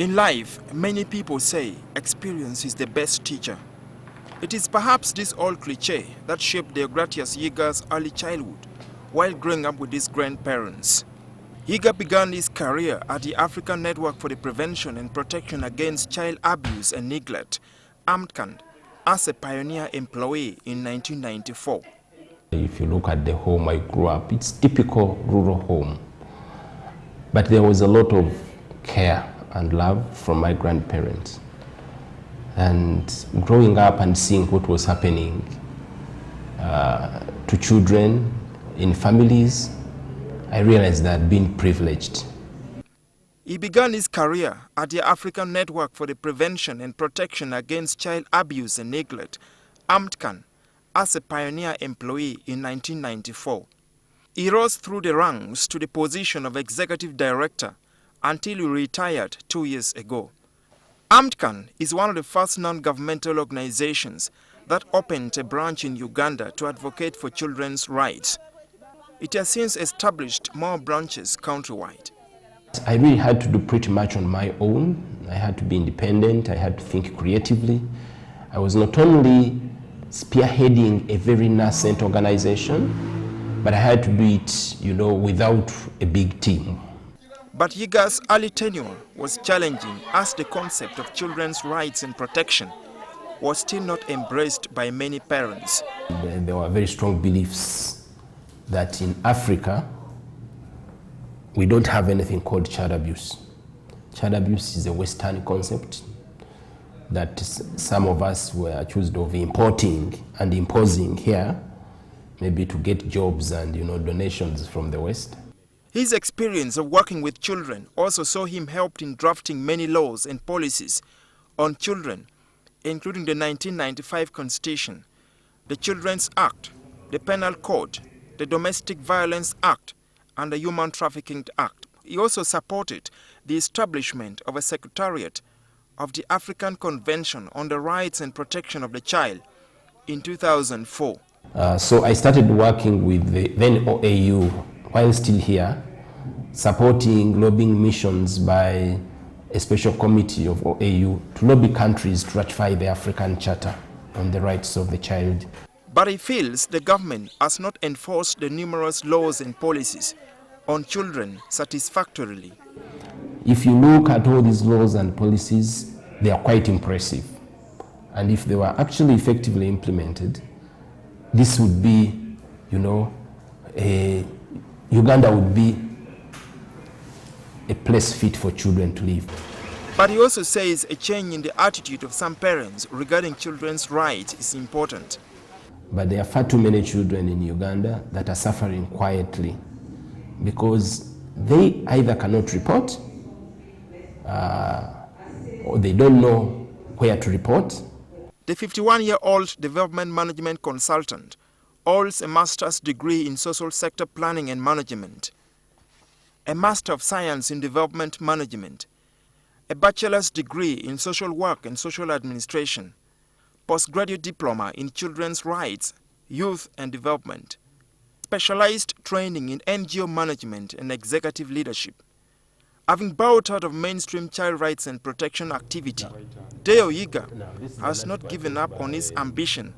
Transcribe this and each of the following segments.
In life, many people say experience is the best teacher. It is perhaps this old cliché that shaped Deogratias Yiga's early childhood while growing up with his grandparents. Yiga began his career at the African Network for the Prevention and Protection Against Child Abuse and Neglect, Akena, as a pioneer employee in 1994. If you look at the home I grew up, it's typical rural home. But there was a lot of care and love from my grandparents. And growing up and seeing what was happening to children in families, I realized that being privileged. He began his career at the African Network for the Prevention and Protection Against Child Abuse and Neglect, Akena, as a pioneer employee in 1994. He rose through the ranks to the position of Executive Director until he retired 2 years ago. Akena is one of the first non-governmental organizations that opened a branch in Uganda to advocate for children's rights. It has since established more branches countrywide. I really had to do pretty much on my own. I had to be independent, I had to think creatively. I was not only spearheading a very nascent organization, but I had to do it, without a big team. But Yiga's early tenure was challenging as the concept of children's rights and protection was still not embraced by many parents. There were very strong beliefs that in Africa, we don't have anything called child abuse. Child abuse is a Western concept that some of us were accused of importing and imposing here, maybe to get jobs and donations from the West. His experience of working with children also saw him helped in drafting many laws and policies on children, including the 1995 Constitution, the Children's Act, the Penal Code, the Domestic Violence Act, and the Human Trafficking Act. He also supported the establishment of a Secretariat of the African Convention on the Rights and Protection of the Child in 2004. So I started working with the then OAU while still here, supporting lobbying missions by a special committee of OAU to lobby countries to ratify the African Charter on the Rights of the Child. But he feels the government has not enforced the numerous laws and policies on children satisfactorily. If you look at all these laws and policies, they are quite impressive. And if they were actually effectively implemented, this would be, Uganda would be a place fit for children to live. But he also says a change in the attitude of some parents regarding children's rights is important. But there are far too many children in Uganda that are suffering quietly because they either cannot report or they don't know where to report. The 51-year-old development management consultant holds a master's degree in social sector planning and management, a master of science in development management, a bachelor's degree in social work and social administration, postgraduate diploma in children's rights, youth and development, specialized training in NGO management and executive leadership. Having bowed out of mainstream child rights and protection activity, Deogratias Yiga has not given up on his ambition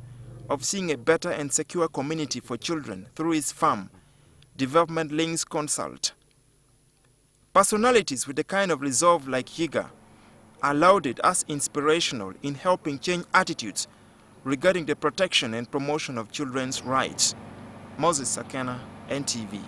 of seeing a better and secure community for children through his firm, Development Links Consult. Personalities with the kind of resolve like Yiga are lauded as inspirational in helping change attitudes regarding the protection and promotion of children's rights. Akena, NTV.